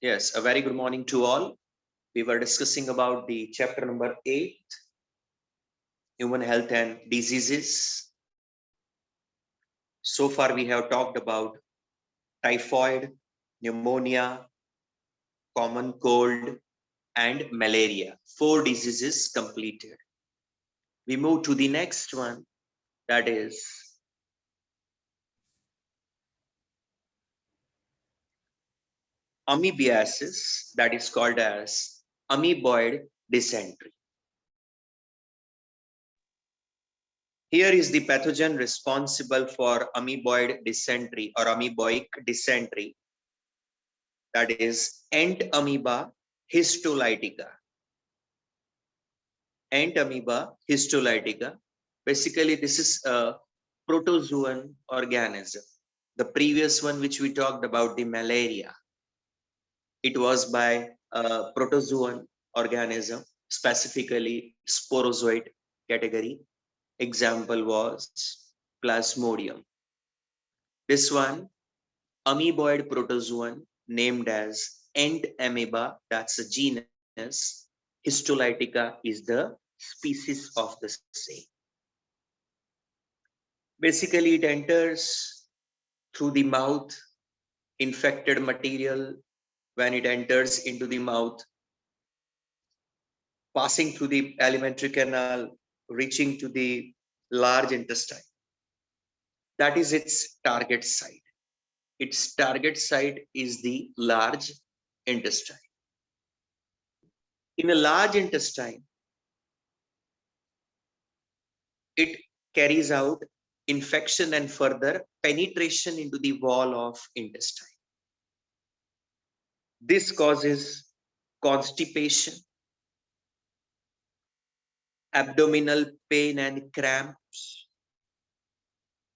Yes, a very good morning to all. We were discussing about the chapter number 8, human health and diseases. So far, we have talked about typhoid, pneumonia, common cold, and malaria. 4 diseases completed. We move to the next one, that is amoebiasis, that is called as amoeboid dysentery. Here is the pathogen responsible for amoeboid dysentery or amoeboic dysentery, that is Entamoeba histolytica. Entamoeba histolytica. Basically, this is a protozoan organism. The previous one, which we talked about, the malaria, it was by a protozoan organism, specifically sporozoite category. Example was Plasmodium. This one, amoeboid protozoan named as Entamoeba, that's a genus. Histolytica is the species of the same. Basically, it enters through the mouth, infected material. When it enters into the mouth, passing through the alimentary canal, reaching to the large intestine. That is its target site. Its target site is the large intestine. In a large intestine, it carries out infection and further penetration into the wall of intestine. This causes constipation, abdominal pain and cramps,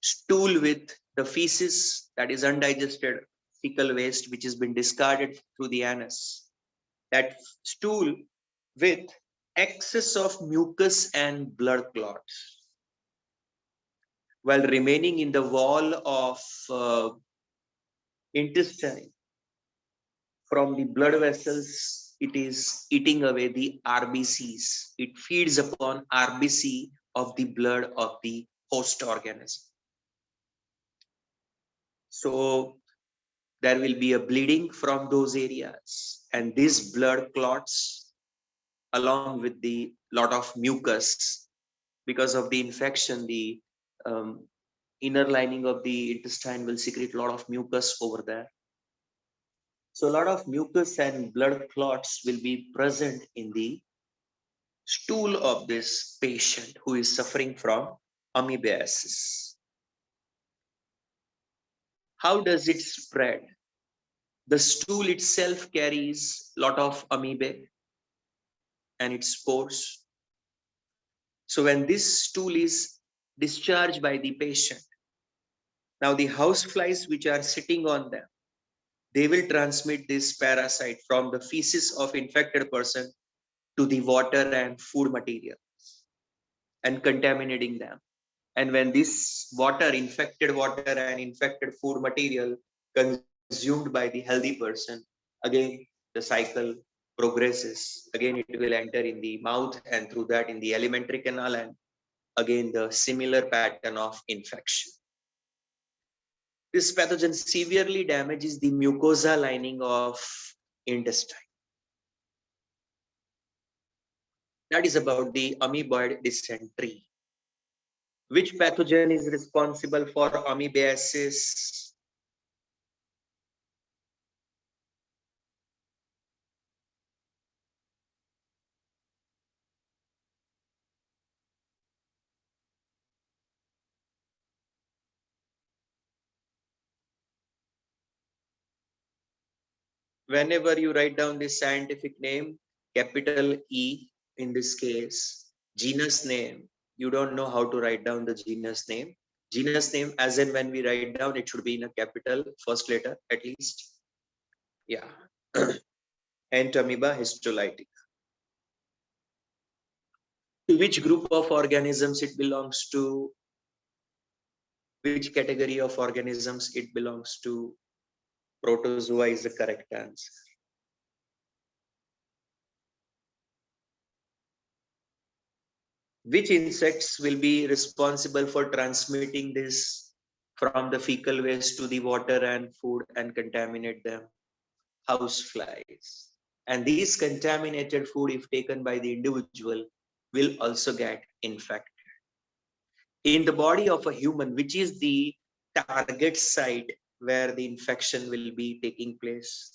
stool with the feces, that is undigested fecal waste which has been discarded through the anus. That stool with excess of mucus and blood clots. While remaining in the wall of intestine, from the blood vessels, it is eating away the RBCs. It feeds upon RBC of the blood of the host organism. So there will be a bleeding from those areas, and these blood clots, along with the lot of mucus, because of the infection, the inner lining of the intestine will secrete a lot of mucus over there. So a lot of mucus and blood clots will be present in the stool of this patient who is suffering from amoebiasis. How does it spread? The stool itself carries a lot of amoebae and its spores. So when this stool is discharged by the patient, now the house flies which are sitting on them, they will transmit this parasite from the feces of infected person to the water and food material and contaminating them. And when this water, infected water and infected food material consumed by the healthy person, again the cycle progresses. Again it will enter in the mouth and through that in the alimentary canal, and again the similar pattern of infection. This pathogen severely damages the mucosa lining of intestine. That is about the amoeboid dysentery. Which pathogen is responsible for amoebiasis? Whenever you write down the scientific name, capital E in this case, genus name, you don't know how to write down the genus name. Genus name, as in when we write down, it should be in a capital first letter at least. Yeah. Entamoeba histolytica. To which group of organisms it belongs to? Which category of organisms it belongs to? Protozoa is the correct answer. Which insects will be responsible for transmitting this from the fecal waste to the water and food and contaminate them? House flies. And these contaminated food, if taken by the individual, will also get infected. In the body of a human, which is the target site where the infection will be taking place?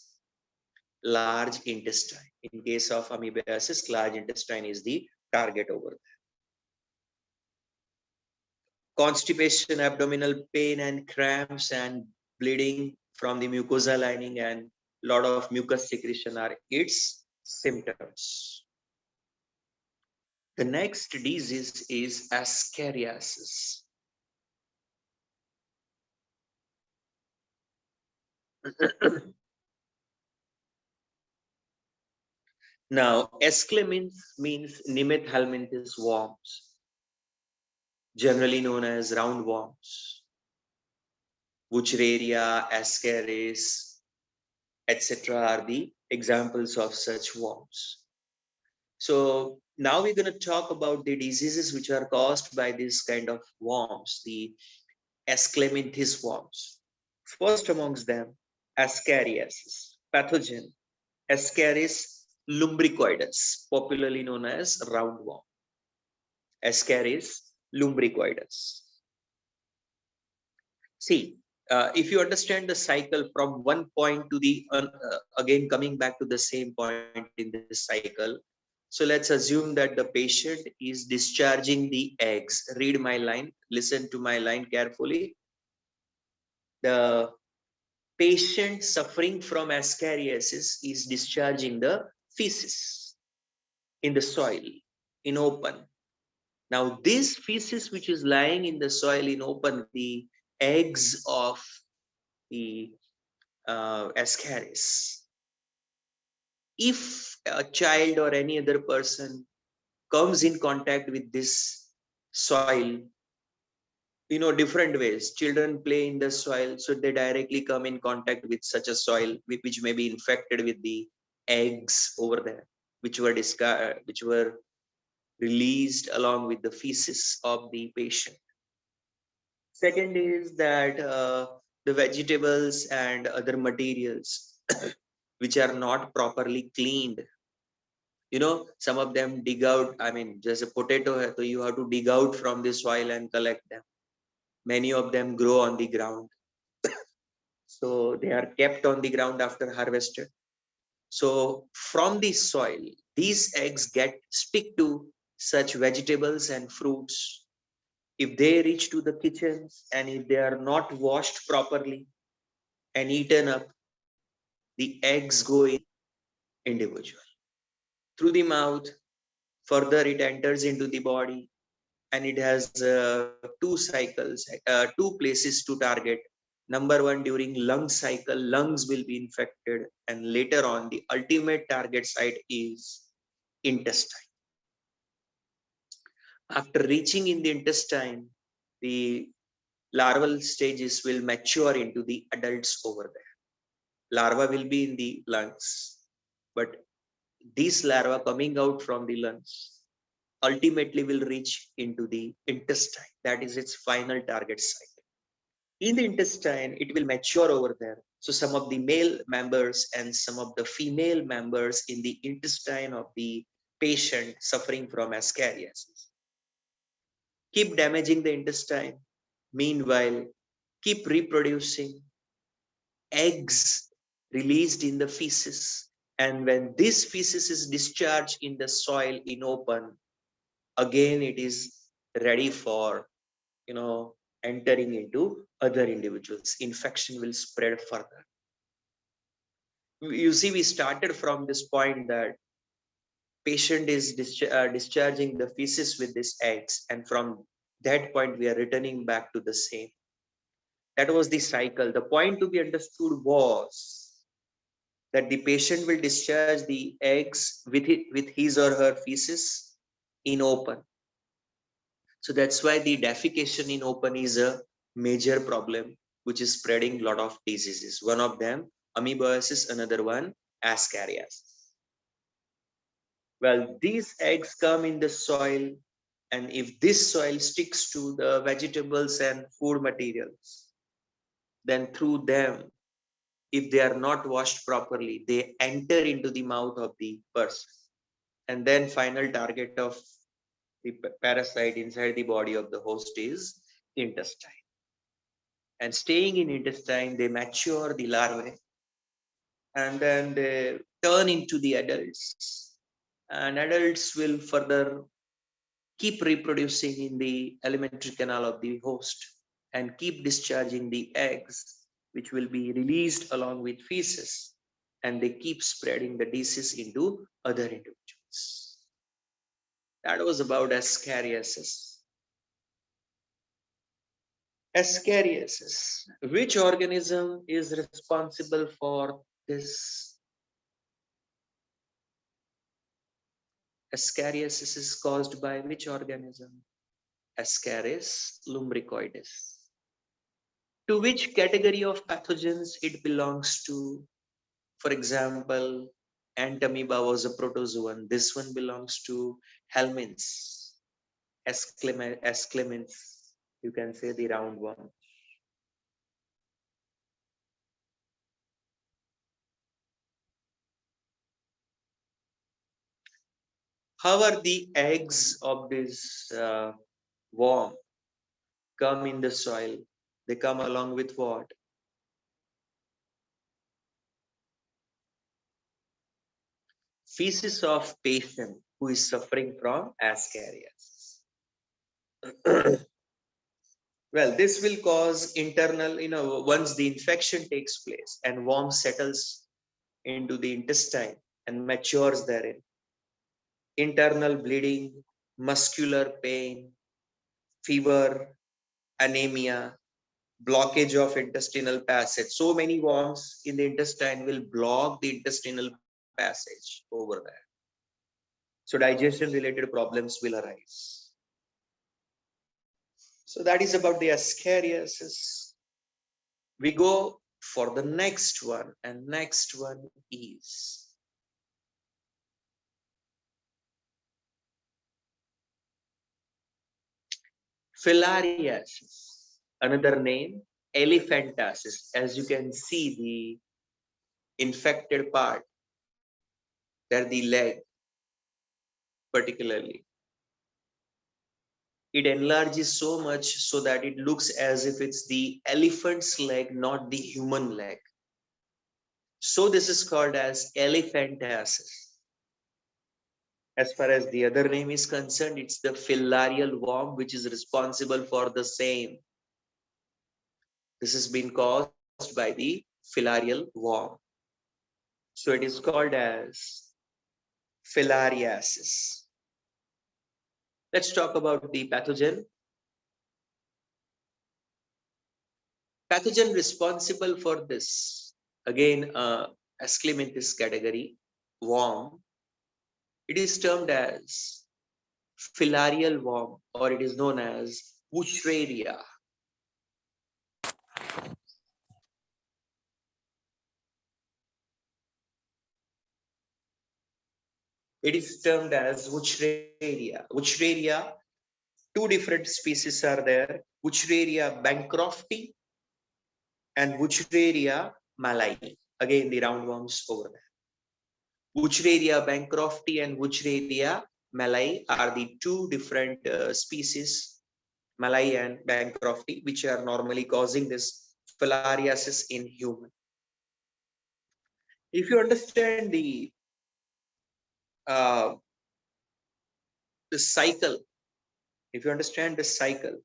Large intestine. In case of amoebiasis, large intestine is the target over there. Constipation, abdominal pain and cramps and bleeding from the mucosa lining and lot of mucus secretion are its symptoms. The next disease is ascariasis. Now, ascle means Nemeth helminthes worms, generally known as roundworms. Wuchereria, ascaris, etc. are the examples of such worms. So now we're going to talk about the diseases which are caused by this kind of worms, the ascleminthis worms. First amongst them, ascariasis, pathogen, Ascaris lumbricoides, popularly known as roundworm. Ascaris lumbricoides. See, if you understand the cycle from one point to the again coming back to the same point in this cycle. So let's assume that the patient is discharging the eggs. Read my line, listen to my line carefully. The patient suffering from ascariasis is discharging the feces in the soil in open. Now, this feces which is lying in the soil in open, the eggs of the ascaris. If a child or any other person comes in contact with this soil, different ways. Children play in the soil, so they directly come in contact with such a soil which may be infected with the eggs over there, which were released along with the feces of the patient. Second is that the vegetables and other materials which are not properly cleaned. Some of them dig out. I mean, just a potato, so you have to dig out from the soil and collect them. Many of them grow on the ground. So they are kept on the ground after harvested. So from the soil, these eggs stick to such vegetables and fruits. If they reach to the kitchens and if they are not washed properly and eaten up, the eggs go in individual through the mouth. Further, it enters into the body and it has two places to target. Number one, during lung cycle, lungs will be infected, and later on, the ultimate target site is intestine. After reaching in the intestine, the larval stages will mature into the adults over there. Larva will be in the lungs, but these larvae coming out from the lungs ultimately will reach into the intestine. That is its final target site. In the intestine, it will mature over there. So some of the male members and some of the female members in the intestine of the patient suffering from ascariasis keep damaging the intestine. Meanwhile, keep reproducing eggs released in the feces. And when this feces is discharged in the soil in open, again it is ready for entering into other individuals. Infection will spread further. You see, we started from this point that patient is discharging the feces with these eggs, and from that point we are returning back to the same. That was the cycle. The point to be understood was that the patient will discharge the eggs with his or her feces in open. So that's why the defecation in open is a major problem, which is spreading a lot of diseases. One of them, amoebiasis, another one, ascariasis. Well, these eggs come in the soil And if this soil sticks to the vegetables and food materials, then through them, if they are not washed properly, they enter into the mouth of the person. And then final target of the parasite inside the body of the host is intestine. And staying in intestine, they mature the larvae and then they turn into the adults. And adults will further keep reproducing in the alimentary canal of the host and keep discharging the eggs, which will be released along with feces. And they keep spreading the disease into other individuals. That was about ascariasis. Ascariasis. Which organism is responsible for this? Ascariasis is caused by which organism? Ascaris lumbricoides. To which category of pathogens it belongs to? For example, Entamoeba was a protozoan. This one belongs to helminths, Asclemens. You can say the roundworm. How are the eggs of this worm come in the soil? They come along with what? Feces of patient who is suffering from ascariasis. Well, this will cause internal, once the infection takes place and worm settles into the intestine and matures therein, internal bleeding, muscular pain, fever, anemia, blockage of intestinal passage. So many worms in the intestine will block the intestinal passage over there. So digestion related problems will arise. So that is about the ascariasis. We go for the next one, and next one is filariasis. Another name, elephantiasis. As you can see, the infected part, there the leg particularly. It enlarges so much so that it looks as if it's the elephant's leg, not the human leg. So this is called as elephantiasis. As far as the other name is concerned, it's the filarial worm which is responsible for the same. This has been caused by the filarial worm. So it is called as filariasis. Let's talk about the pathogen. Pathogen responsible for this, again, Asclepias category, worm. It is termed as filarial worm, or it is known as Wuchereria. It is termed as Wuchereria. Wuchereria, two different species are there. Wuchereria bancrofti and Wuchereria malai. Again, the roundworms over there. Wuchereria bancrofti and Wuchereria malai are the two different species, malai and bancrofti, which are normally causing this filariasis in human. If you understand uh, the cycle, if you understand the cycle,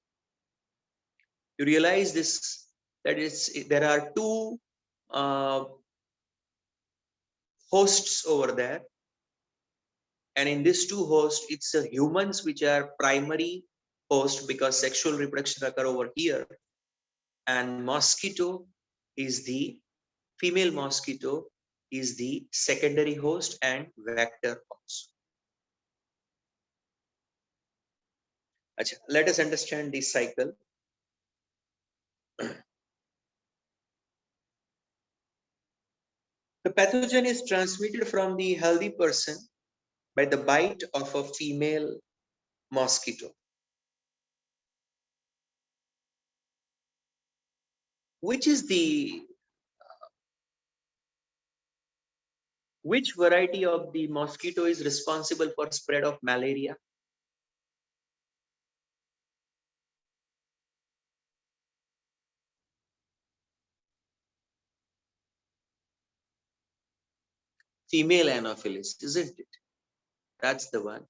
you realize this, that there are two uh, hosts over there, and in these two hosts, it's humans which are primary host because sexual reproduction occur over here, and mosquito is the female mosquito is the secondary host and vector host. Achha, let us understand this cycle. The pathogen is transmitted from the healthy person by the bite of a female mosquito. Which is the which variety of the mosquito is responsible for spread of malaria? Female Anopheles, isn't it? That's the one.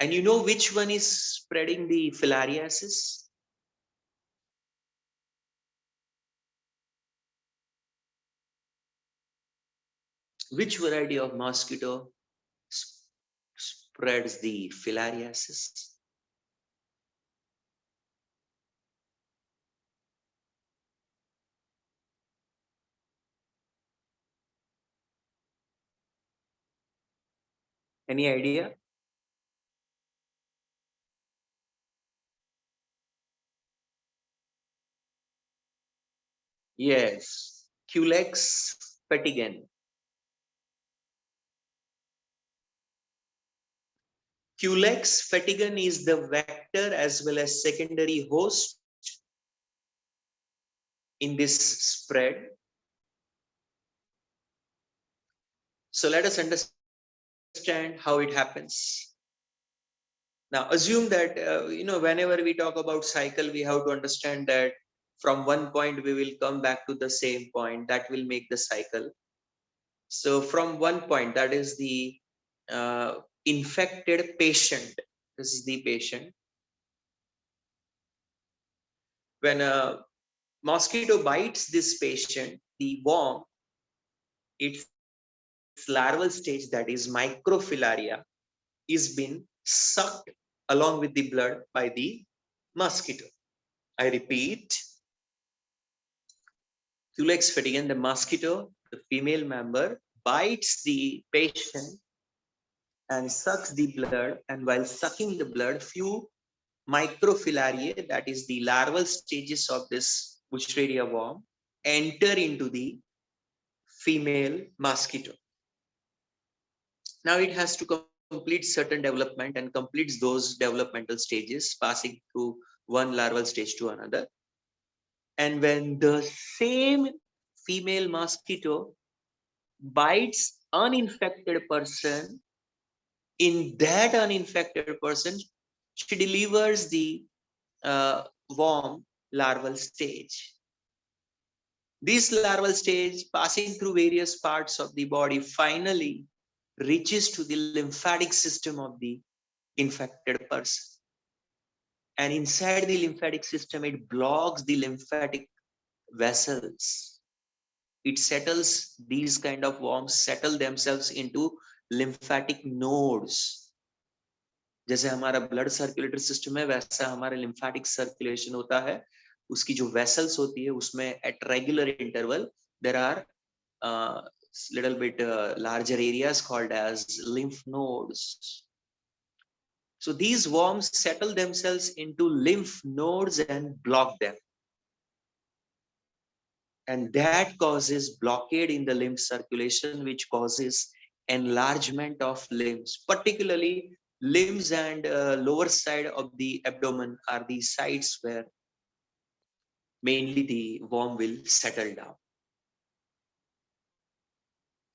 And you know which one is spreading the filariasis? Which variety of mosquito spreads the filariasis? Any idea? Yes, Culex petigen. Culex petigen is the vector as well as secondary host in this spread. So let us understand how it happens. Now assume that whenever we talk about cycle, we have to understand that from one point we will come back to the same point that will make the cycle. So from one point, that is the infected patient. This is the patient. When a mosquito bites this patient, the worm, its larval stage, that is microfilaria, is been sucked along with the blood by the mosquito. I repeat, Culex fatigan, the mosquito, the female member, bites the patient and sucks the blood, and while sucking the blood, few microfilariae, that is the larval stages of this Bushraria worm, enter into the female mosquito. Now it has to complete certain development and completes those developmental stages, passing through one larval stage to another. And when the same female mosquito bites uninfected person, in that uninfected person, she delivers the worm larval stage. This larval stage, passing through various parts of the body, finally reaches to the lymphatic system of the infected person. And inside the lymphatic system, it blocks the lymphatic vessels. It settles, these kind of worms settle themselves into lymphatic nodes. जैसे हमारा blood circulatory system है, वैसा हमारा lymphatic circulation होता है. उसकी जो vessels होती है, उसमें at regular interval there are little bit larger areas called as lymph nodes. So these worms settle themselves into lymph nodes and block them, and that causes blockade in the lymph circulation, which causes enlargement of limbs. Particularly limbs and lower side of the abdomen are the sites where mainly the worm will settle down.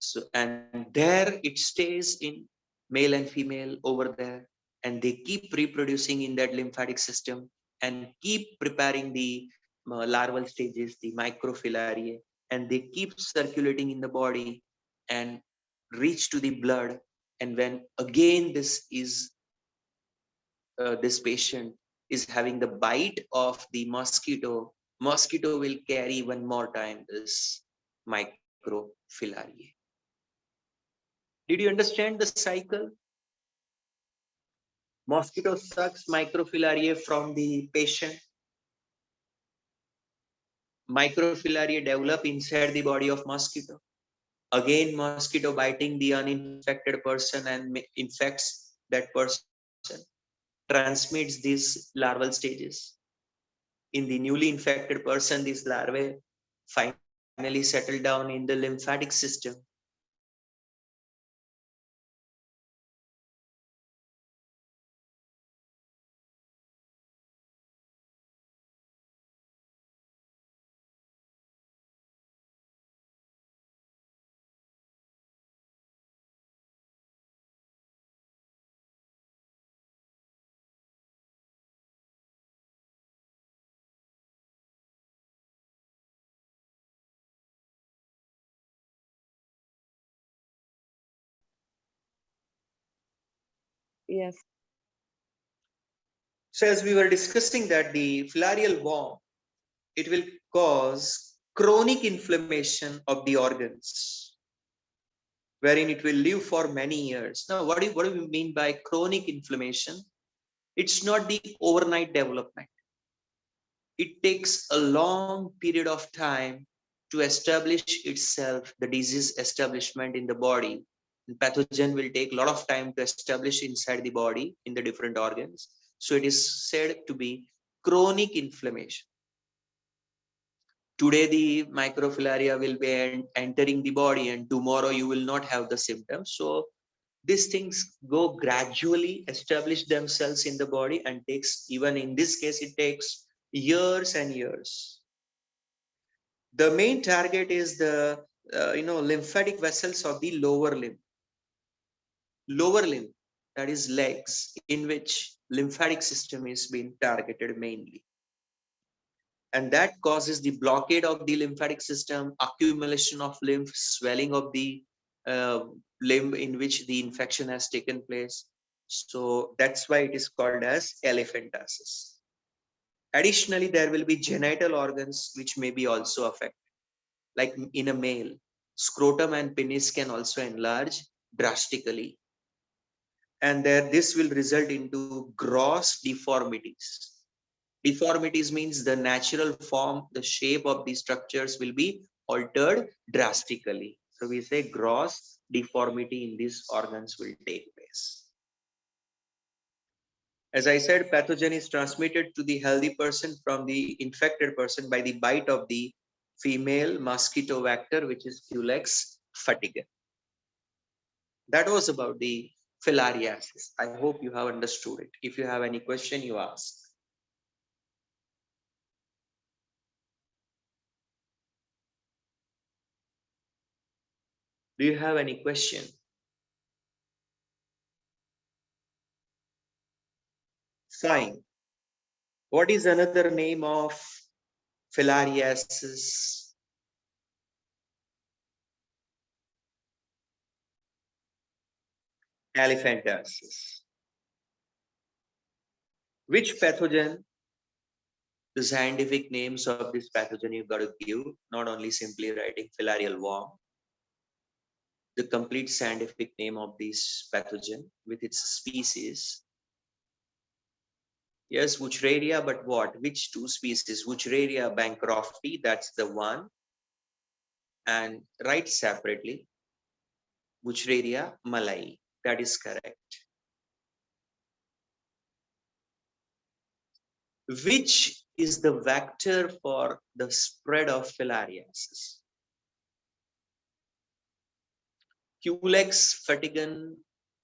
So, and there it stays in male and female over there, and they keep reproducing in that lymphatic system and keep preparing the larval stages, the microfilariae, and they keep circulating in the body and reach to the blood. And when again this patient is having the bite of the mosquito, mosquito will carry one more time this microfilariae. Did you understand the cycle? Mosquito sucks microfilariae from the patient. Microfilariae develop inside the body of mosquito. Again, mosquito biting the uninfected person and infects that person, transmits these larval stages. In the newly infected person, these larvae finally finally settle down in the lymphatic system. Yes. So as we were discussing that the filarial worm, it will cause chronic inflammation of the organs, wherein it will live for many years. Now, what do we mean by chronic inflammation? It's not the overnight development. It takes a long period of time to establish itself, the disease establishment in the body. And pathogen will take a lot of time to establish inside the body in the different organs. So it is said to be chronic inflammation. Today the microfilaria will be entering the body, and tomorrow you will not have the symptoms. So these things go gradually establish themselves in the body, and takes, even in this case, it takes years and years. The main target is the lymphatic vessels of the lower limb, that is legs, in which lymphatic system is being targeted mainly, and that causes the blockade of the lymphatic system, accumulation of lymph, swelling of the uh, limb in which the infection has taken place. So that's why it is called as elephantiasis. Additionally, there will be genital organs which may be also affected. Like in a male, scrotum and penis can also enlarge drastically, and there this will result into gross deformities. Deformities means the natural form, the shape of the structures will be altered drastically. So we say gross deformity in these organs will take place. As I said, pathogen is transmitted to the healthy person from the infected person by the bite of the female mosquito vector, which is Culex fatiga. That was about the filariasis. I hope you have understood it. If you have any question, you ask. Do you have any question? Fine. What is another name of filariasis? Elephantiasis. Which pathogen? The scientific names of this pathogen you've got to give, not only simply writing filarial worm. The complete scientific name of this pathogen with its species. Yes, Wuchereria, but what? Which two species? Wuchereria bancrofti, that's the one. And write separately, Wuchereria malai. That is correct. Which is the vector for the spread of filariasis? Culex fatigan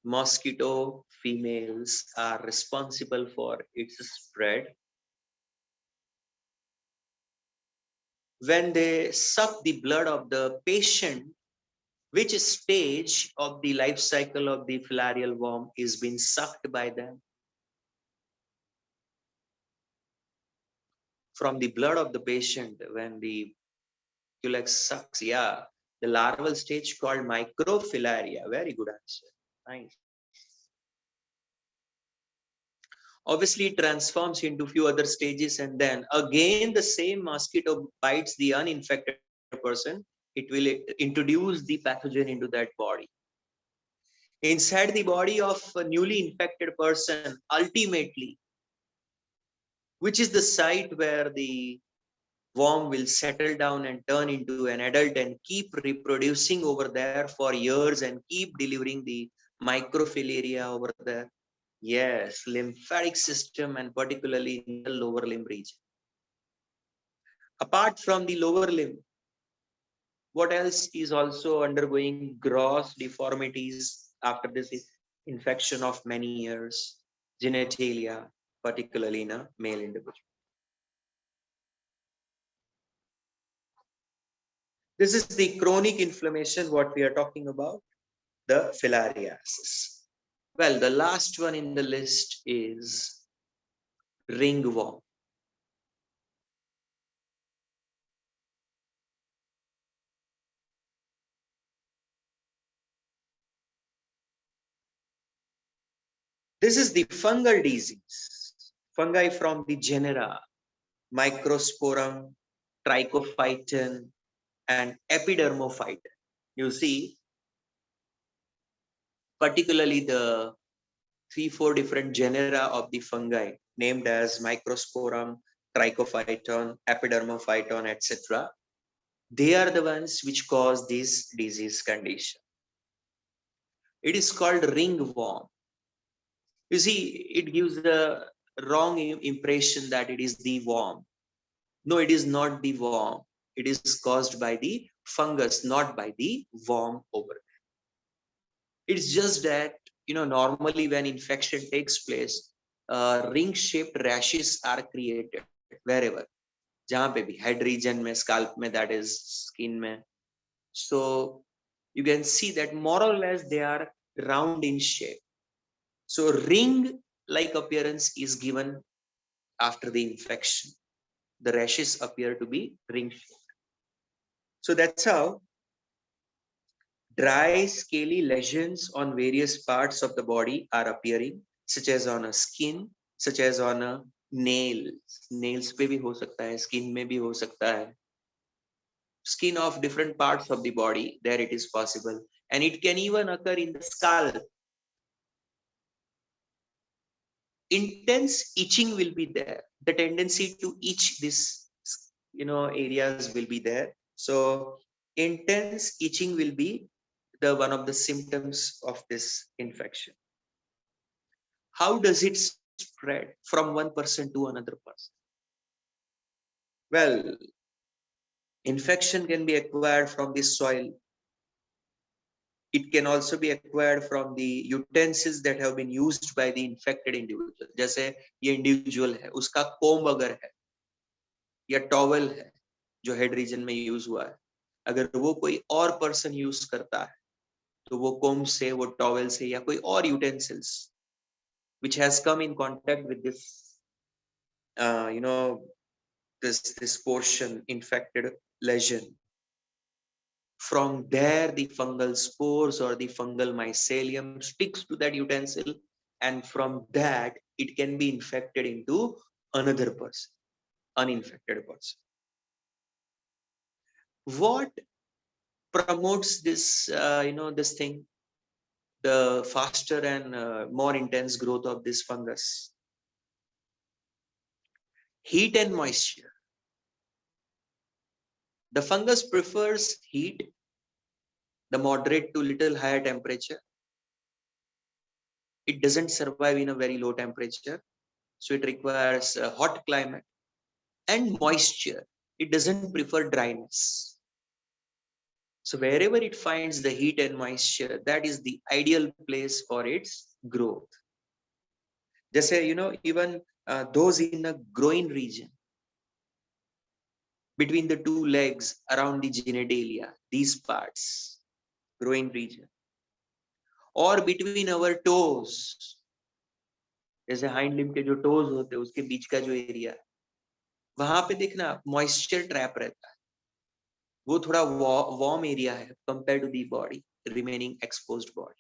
mosquito females are responsible for its spread when they suck the blood of the patient. Which stage of the life cycle of the filarial worm is being sucked by them? From the blood of the patient, when the Culex sucks, yeah, the larval stage called microfilaria. Very good answer. Nice. Obviously, it transforms into few other stages, and then again the same mosquito bites the uninfected person. It will introduce the pathogen into that body. Inside the body of a newly infected person, ultimately, which is the site where the worm will settle down and turn into an adult and keep reproducing over there for years and keep delivering the microfilaria over there. Yes, lymphatic system, and particularly in the lower limb region. Apart from the lower limb, What else is also undergoing gross deformities after this infection of many years? Genitalia, particularly in a male individual. This is the chronic inflammation, what we are talking about, the filariasis. Well, the last one in the list is ringworm. This is the fungal disease. Fungi from the genera Microsporum, Trichophyton, and Epidermophyton. You see, particularly the 3-4 different genera of the fungi named as Microsporum, Trichophyton, Epidermophyton, etc. They are the ones which cause this disease condition. It is called ringworm. You see, it gives the wrong impression that it is the worm. No, it is not the worm. It is caused by the fungus, not by the worm over there. It's just that, normally when infection takes place, ring-shaped rashes are created wherever. जहाँ पे भी head region में, scalp में, that is skin में. So you can see that more or less they are round in shape. So ring-like appearance is given after the infection. The rashes appear to be ring-shaped. So that's how dry, scaly lesions on various parts of the body are appearing, such as on a skin, such as on a nails. Nails पे भी हो सकता है, skin में भी हो सकता है. Skin of different parts of the body, there it is possible. And it can even occur in the skull. Intense itching will be there. The tendency to itch this, areas will be there. So intense itching will be the one of the symptoms of this infection. How does it spread from one person to another person? Well, infection can be acquired from the soil. It can also be acquired from the utensils that have been used by the infected individual. जैसे ये individual है, उसका comb अगर है या towel है जो head region में use हुआ है, अगर वो कोई और person use करता है, तो वो comb से, वो towel से या कोई और utensils which has come in contact with this, this portion infected lesion. From there, the fungal spores or the fungal mycelium sticks to that utensil, and from that, it can be infected into another person, uninfected person. What promotes this, this thing, the faster and more intense growth of this fungus? Heat and moisture. The fungus prefers heat, the moderate to little higher temperature. It doesn't survive in a very low temperature, so it requires a hot climate. And moisture, it doesn't prefer dryness. So wherever it finds the heat and moisture, that is the ideal place for its growth. Just say, even those in the groin region, between the two legs, around the genitalia, these parts, groin region, or between our toes, जैसे hind limb के जो toes होते हैं उसके बीच का जो area, वहां पे देखना मॉइस्चर ट्रैप रहता है. वो थोड़ा वार्म एरिया है compare to the body, remaining exposed body.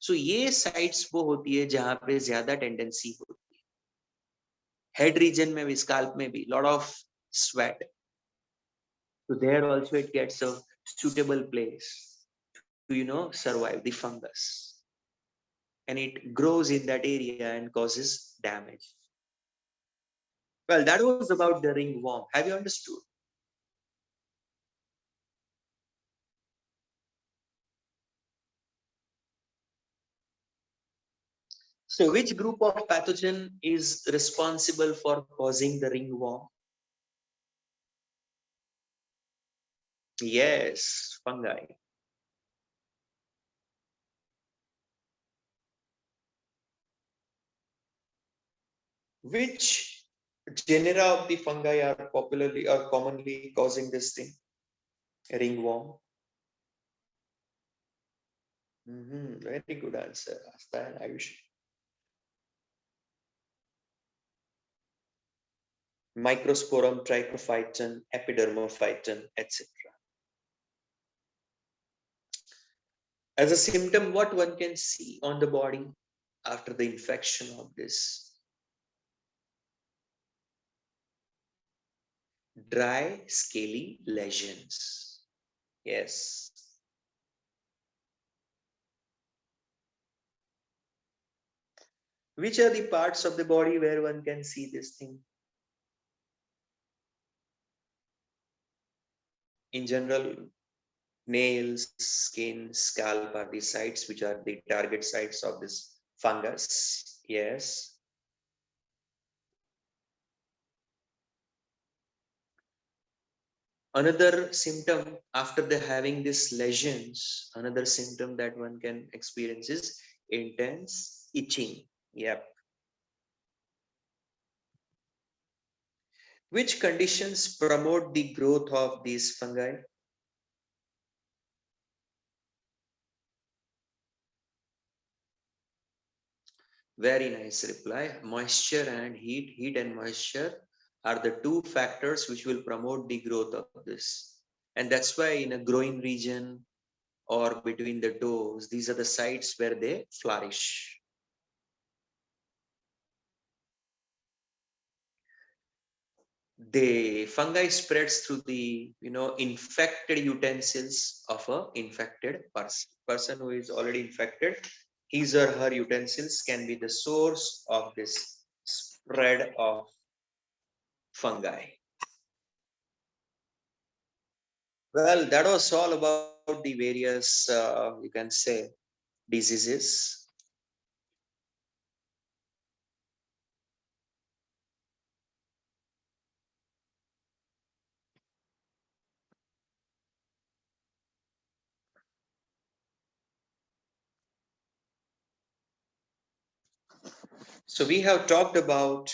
So ये साइट्स वो होती है जहां पे ज्यादा टेंडेंसी होती है. हेड रीजन में भी, स्काल्प में भी, lot of sweat, so there also it gets a suitable place to survive the fungus, and it grows in that area and causes damage. Well, that was about the ringworm. Have you understood? So which group of pathogen is responsible for causing the ringworm? Yes, fungi. Which genera of the fungi are popularly or commonly causing this thing? Ringworm. Very good answer, Asta and Ayush. Microsporum, trichophyton, epidermophyton, etc. As a symptom, what one can see on the body after the infection of this? Dry, scaly lesions. Yes. Which are the parts of the body where one can see this thing? In general, nails, skin, scalp are the sites which are the target sites of this fungus. Yes. Another symptom after the having these lesions, another symptom that one can experience is intense itching. Yep. Which conditions promote the growth of these fungi? Very nice reply. Moisture and heat. Heat and moisture are the two factors which will promote the growth of this. And that's why in a growing region or between the toes, these are the sites where they flourish. The fungi spreads through the infected utensils of a infected person who is already infected. His or her utensils can be the source of this spread of fungi. Well, that was all about the various, you can say, diseases. So we have talked about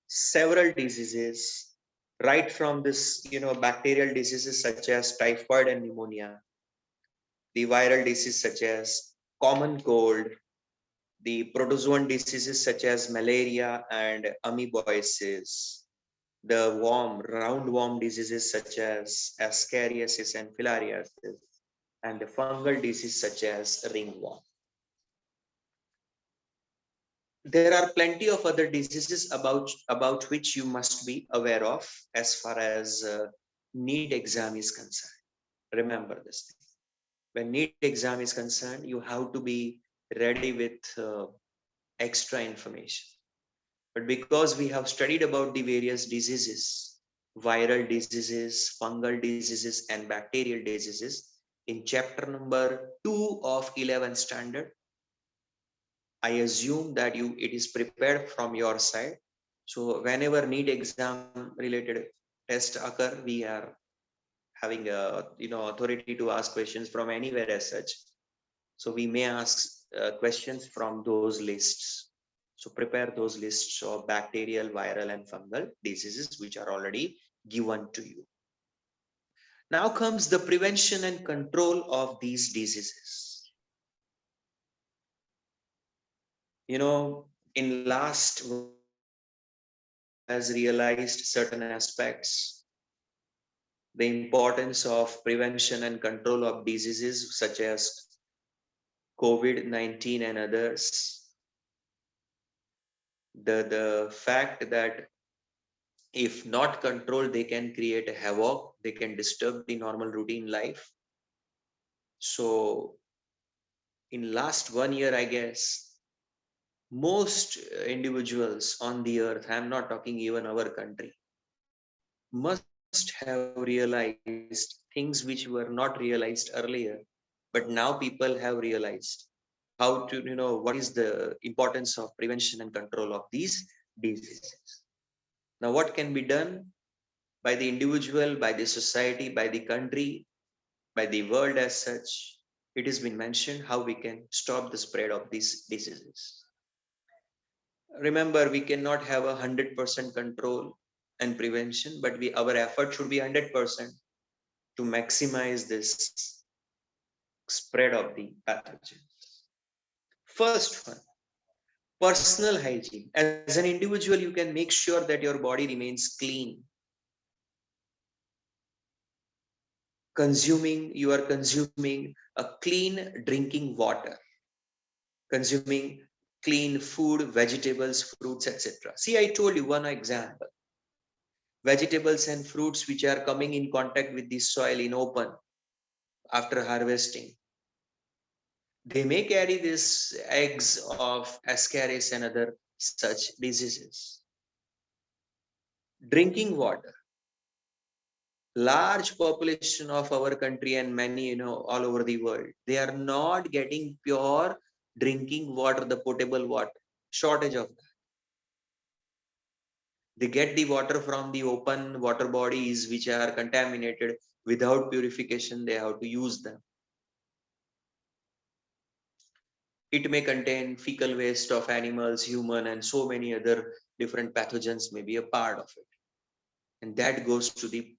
several diseases, right from this, bacterial diseases such as typhoid and pneumonia, the viral disease such as common cold, the protozoan diseases such as malaria and amoebiasis, the roundworm diseases such as ascariasis and filariasis, and the fungal disease such as ringworm. There are plenty of other diseases about which you must be aware of as far as need exam is concerned. Remember this thing. When need exam is concerned, you have to be ready with extra information. But because we have studied about the various diseases, viral diseases, fungal diseases, and bacterial diseases in chapter number 2 of 11th standard, I assume that it is prepared from your side. So whenever need exam related test occur, we are having a authority to ask questions from anywhere as such. So we may ask questions from those lists. So prepare those lists of bacterial, viral, and fungal diseases which are already given to you. Now comes the prevention and control of these diseases. In last 1 year, world has realized certain aspects, the importance of prevention and control of diseases such as COVID-19 and others. The fact that if not controlled, they can create a havoc, they can disturb the normal routine life. So in last 1 year, I guess, most individuals on the earth, I'm not talking even our country, must have realized things which were not realized earlier, but now people have realized how to, what is the importance of prevention and control of these diseases. Now, what can be done by the individual, by the society, by the country? by the world as such, it has been mentioned how we can stop the spread of these diseases. Remember, we cannot have 100% control and prevention, but our effort should be 100% to maximize this spread of the pathogen. First one, personal hygiene. As an individual, you can make sure that your body remains clean. You are consuming a clean drinking water, consuming clean food, vegetables, fruits, etc. See, I told you one example. Vegetables and fruits which are coming in contact with the soil in open after harvesting, they may carry these eggs of ascaris and other such diseases. Drinking water. Large population of our country and many, all over the world, they are not getting pure drinking water, the potable water. Shortage of that. They get the water from the open water bodies which are contaminated. Without purification, they have to use them. It may contain fecal waste of animals, human, and so many other different pathogens may be a part of it. And that goes to the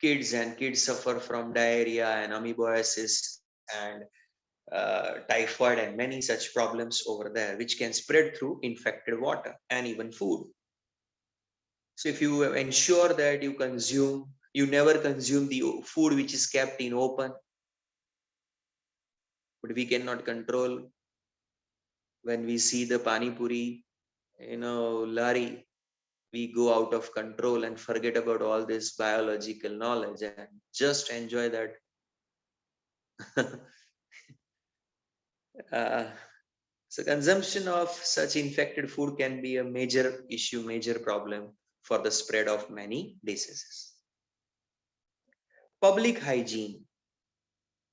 kids, and kids suffer from diarrhea and amoebiasis and typhoid and many such problems over there, which can spread through infected water and even food. So if you ensure that you never consume the food which is kept in open, but we cannot control when we see the pani puri, lari, we go out of control and forget about all this biological knowledge and just enjoy that. uh, so consumption of such infected food can be a major issue, major problem for the spread of many diseases. Public hygiene,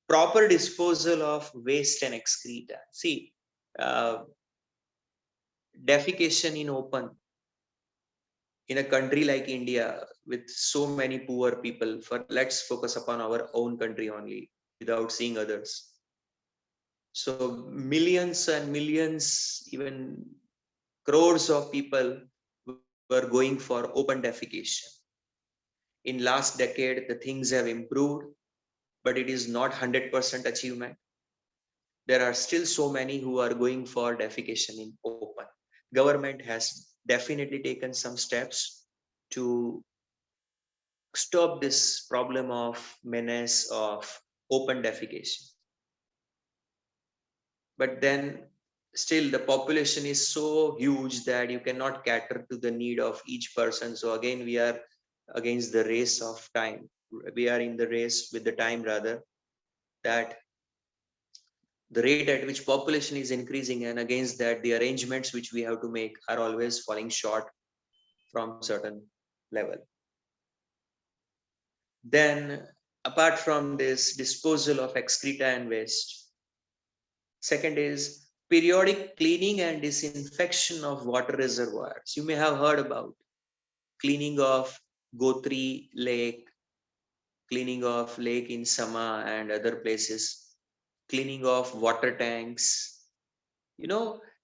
proper disposal of waste and excreta. See, uh, defecation in open in a country like India with so many poor people, for let's focus upon our own country only without seeing others. So millions and millions, even crores of people were going for open defecation. In last decade, the things have improved, but it is not 100% achievement. There are still so many who are going for defecation in open. Government has definitely taken some steps to stop this problem of menace of open defecation. But then still the population is so huge that you cannot cater to the need of each person. So again, we are against the race of time. We are in the race with the time, rather, that the rate at which population is increasing, and against that the arrangements which we have to make are always falling short from certain level. Then apart from this disposal of excreta and waste, second is periodic cleaning and disinfection of water reservoirs. You may have heard about cleaning of Gotri Lake, cleaning of lake in Sama and other places, cleaning of water tanks,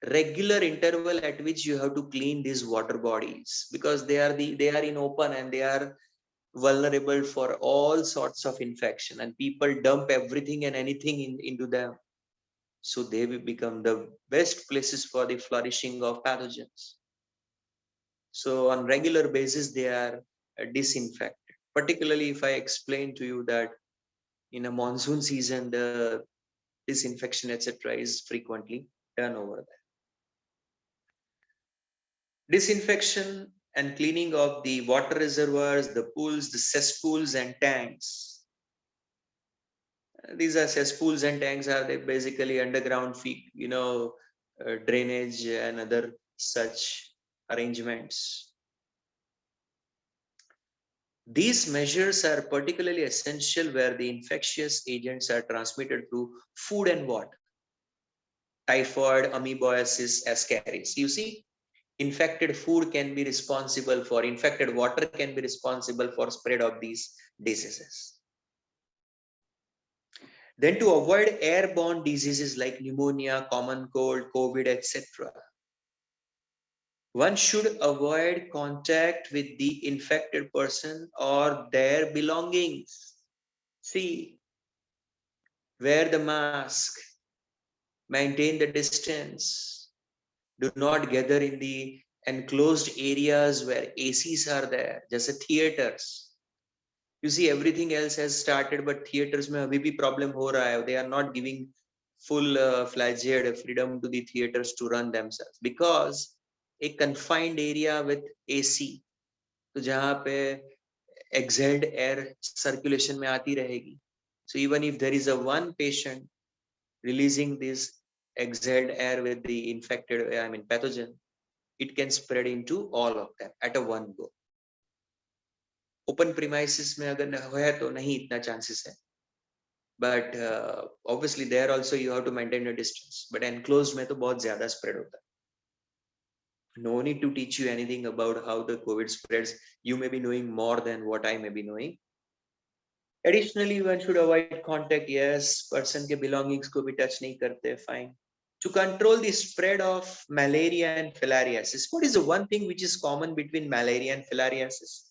regular interval at which you have to clean these water bodies, because they are in open and they are vulnerable for all sorts of infection, and people dump everything and anything into them. So they will become the best places for the flourishing of pathogens. So on regular basis, they are disinfected. Particularly if I explain to you that in a monsoon season, the disinfection, etc., is frequently done over there. Disinfection and cleaning of the water reservoirs, the pools, the cesspools and tanks. These are cesspools and tanks are they basically underground drainage and other such arrangements. These measures are particularly essential where the infectious agents are transmitted through food and water. Typhoid, amoebiasis, ascaris. You see, infected food can be responsible for, infected water can be responsible for spread of these diseases. Then to avoid airborne diseases like pneumonia, common cold, COVID, etc., one should avoid contact with the infected person or their belongings. See, wear the mask, maintain the distance, do not gather in the enclosed areas where ACs are there, just theaters. You see, everything else has started, but theaters में अभी भी problem हो रहा है. They are not giving full fledged freedom to the theaters to run themselves because a confined area with AC, तो जहाँ पे exhaled air circulation में आती रहेगी. So even if there is a one patient releasing this exhaled air with the infected, pathogen, it can spread into all of them at a one go. Open premises में अगर है तो नहीं इतना chances है. But obviously there also you have to maintain a distance. But enclosed में तो बहुत ज़्यादा spread होता है. No need to teach you anything about how the COVID spreads. You may be knowing more than what I may be knowing. Additionally, one should avoid contact. Yes, person के belongings को भी touch नहीं करते. Fine. To control the spread of malaria and filariasis, what is the one thing which is common between malaria and filariasis?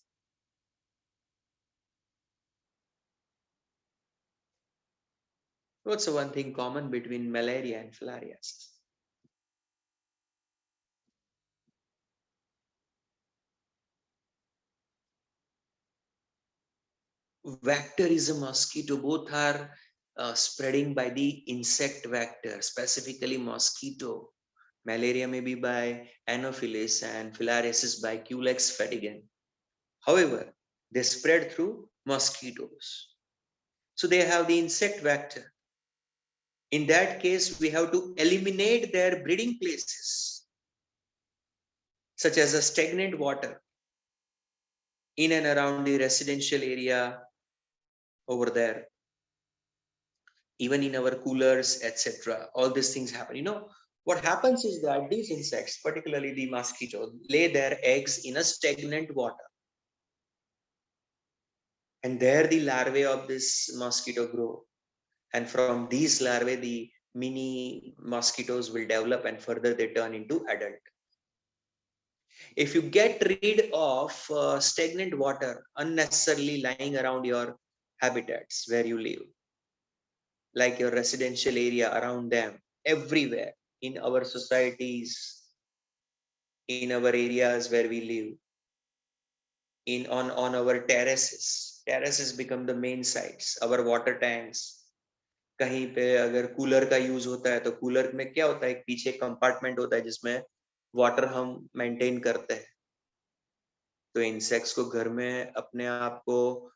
What's the one thing common between malaria and filariasis? Vector is a mosquito. Both are spreading by the insect vector, specifically mosquito. Malaria may be by Anopheles and filariasis by Culex fatigan. However, they spread through mosquitoes. So they have the insect vector. In that case, we have to eliminate their breeding places, such as a stagnant water in and around the residential area over there, even in our coolers, etc. All these things happen. What happens is that these insects, particularly the mosquito, lay their eggs in a stagnant water. And there the larvae of this mosquito grow. And from these larvae, the mini mosquitoes will develop and further they turn into adult. If you get rid of stagnant water unnecessarily lying around your habitats where you live, like your residential area around them, everywhere in our societies, in our areas where we live, on our terraces become the main sites, our water tanks. कहीं पे अगर cooler का use होता है तो cooler में क्या होता है, एक पीछे कंपार्टमेंट होता है जिसमें वाटर हम मेंटेन करते हैं. तो इंसेक्ट्स को घर में अपने आप को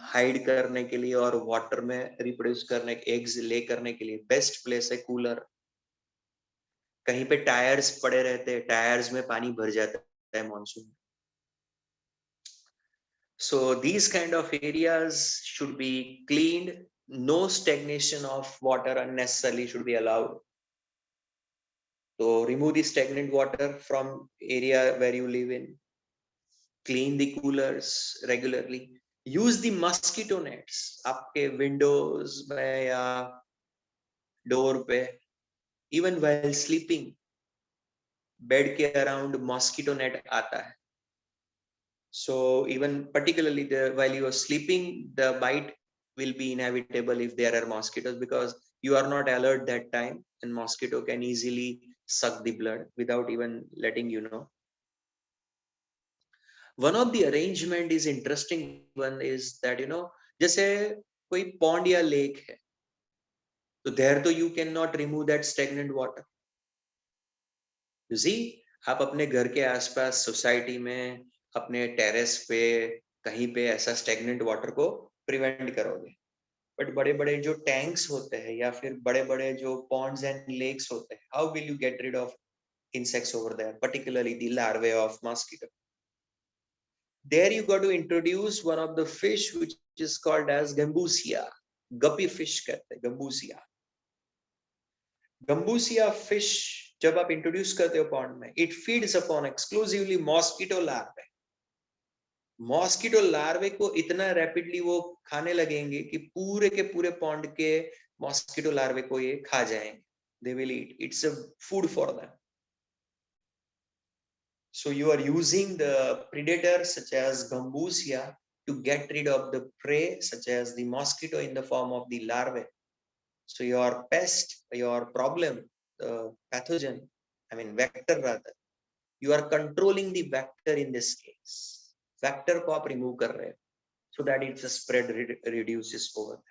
हाइड करने के लिए और वाटर में रिप्रोड्यूस करने, एग्स ले करने के लिए बेस्ट प्लेस है कूलर. कहीं पे टायर्स पड़े रहते हैं, टायर्स में पानी भर जाता है monsoon. So these kind of areas should be cleaned. No stagnation of water unnecessarily should be allowed. So remove the stagnant water from area where you live in. Clean the coolers regularly. Use the mosquito nets. आपके windows में या door पे, even while sleeping, bed के around mosquito net आता है. So even particularly while you are sleeping, the bite will be inevitable if there are mosquitoes, because you are not alert that time and mosquito can easily suck the blood without even letting you know. One of the arrangement is interesting one is that जैसे कोई pond या lake है, तो there तो you cannot remove that stagnant water. You see, आप अपने घर के आसपास सोसाइटी में अपने टेरेस पे कहीं पे ऐसा स्टेगनेंट वाटर को प्रिवेंट करोगे. बट बड़े बड़े जो टैंक्स होते हैं या फिर बड़े बड़े जो पॉन्ड्स एंड लेक्स होते हैं, how will you get rid of insects over there, particularly the larvae of mosquito? There you got to introduce one of the fish which is called as gambusia. Guppy fish कहते हैं, gambusia. Gambusia fish जब आप introduce करते हो pond में, it feeds upon exclusively mosquito larvae. Mosquito larvae को इतना rapidly वो खाने लगेंगे कि पूरे के पूरे पॉन्ड के मॉस्किटो लार्वे को ये खा जाएंगे. They will eat. It's a food for them. So you are using the predator such as gambusia to get rid of the prey such as the mosquito in the form of the larvae. So your pest, your problem, the pathogen, I mean vector rather, you are controlling the vector in this case. Vector को आप remove कर रहे हैं so that its spread reduces over there.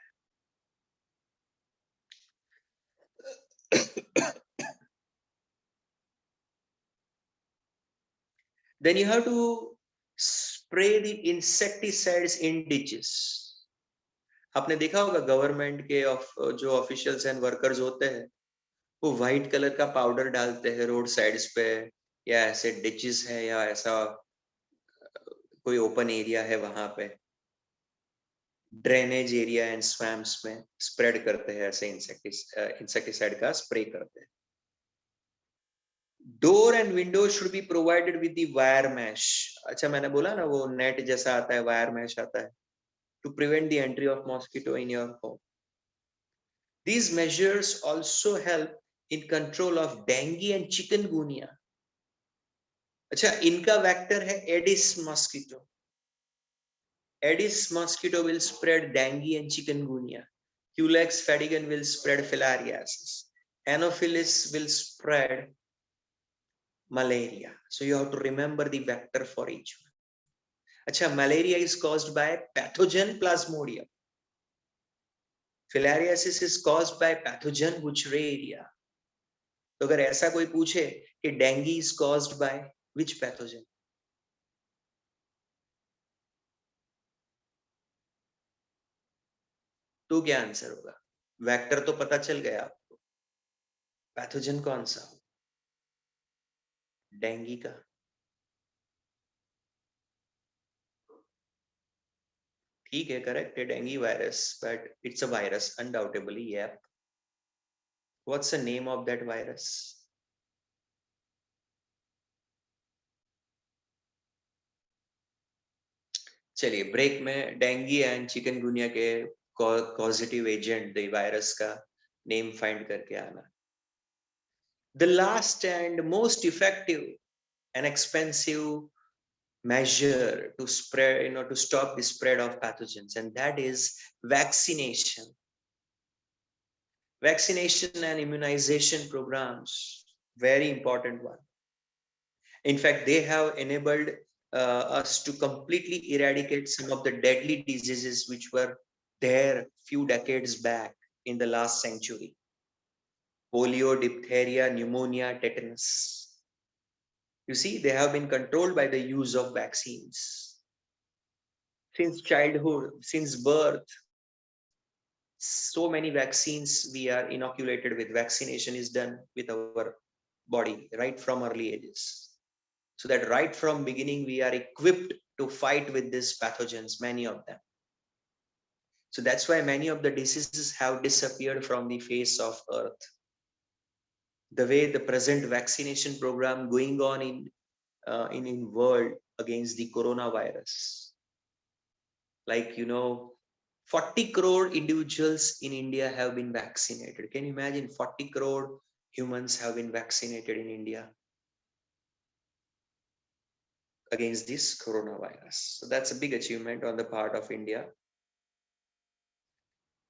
Then you have to spray the insecticides in ditches. आपने देखा होगा government के जो ऑफिशियल्स एंड वर्कर्स होते हैं वो व्हाइट कलर का पाउडर डालते हैं रोड साइड्स पे या ऐसे डिचेस है या ऐसा कोई ओपन एरिया है वहां पे ड्रेनेज एरिया एंड स्वैम्प्स में स्प्रेड करते हैं ऐसे इंसेक्टिसाइड का स्प्रे करते हैं. Door and window should be provided with the wire mesh. अच्छा मैंने बोला ना वो नेट जैसा आता है वायर मैश आता है to prevent the entry of mosquito in your home. These measures also help in control of dengue and chikungunya. अच्छा इनका वेक्टर है Aedes mosquito. Aedes mosquito will spread dengue and chikungunya. Culex fatigans will spread filariasis. Anopheles will spread malaria. So you have to remember the vector for each one. अच्छा malaria is caused by pathogen plasmodium. Filariasis is caused by pathogen Wuchereria. तो अगर ऐसा कोई पूछे कि dengue is caused by which pathogen? तो क्या answer होगा? वेक्टर तो पता चल गया आपको, पैथोजन कौन सा? डेंगू का. ठीक है, करेक्ट है dengue virus, but it's a virus undoubtedly. Yup. What's the name of that virus? चलिए ब्रेक में डेंगू एंड चिकनगुनिया के कॉजेटिव एजेंट द वायरस का नेम फाइंड करके आना. The last and most effective and expensive measure to spread, to stop the spread of pathogens, and that is vaccination. Vaccination and immunization programs, very important one. In fact, they have enabled us to completely eradicate some of the deadly diseases which were there few decades back in the last century. Polio, diphtheria, pneumonia, tetanus. You see, they have been controlled by the use of vaccines. Since childhood, since birth, so many vaccines we are inoculated with. Vaccination is done with our body right from early ages. So that right from beginning, we are equipped to fight with these pathogens, many of them. So that's why many of the diseases have disappeared from the face of earth. The way the present vaccination program going on in world against the coronavirus, like 40 crore individuals in India have been vaccinated. Can you imagine 40 crore humans have been vaccinated in India against this coronavirus? So that's a big achievement on the part of India.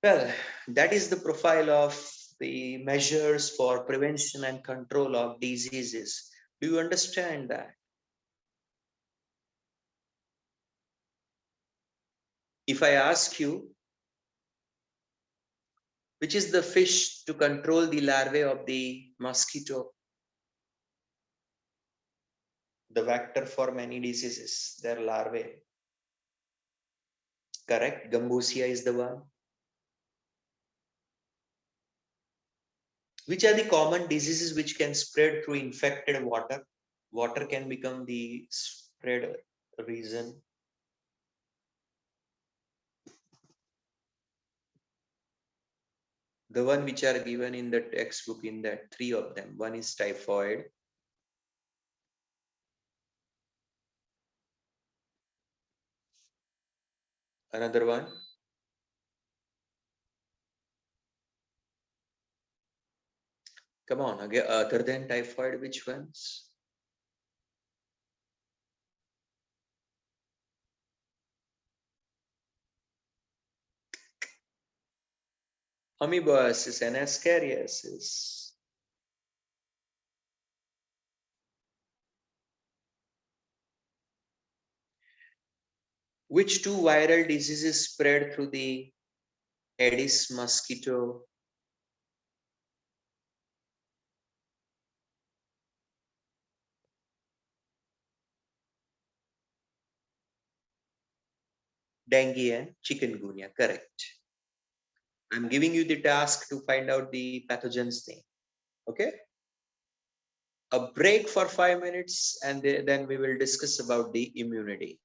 Well, that is the profile of the measures for prevention and control of diseases. Do you understand that? If I ask you, which is the fish to control the larvae of the mosquito, the vector for many diseases, their larvae? Correct, Gambusia is the one. Which are the common diseases which can spread through infected water? Water can become the spread reason. The one which are given in the textbook, in that three of them. One is typhoid. Another one. Come on, again, other than typhoid, which ones? Amoebiasis and ascariasis. Which two viral diseases spread through the Aedes mosquito? Dengue and chikungunya, correct. I'm giving you the task to find out the pathogen's name. Okay? A break for 5 minutes and then we will discuss about the immunity.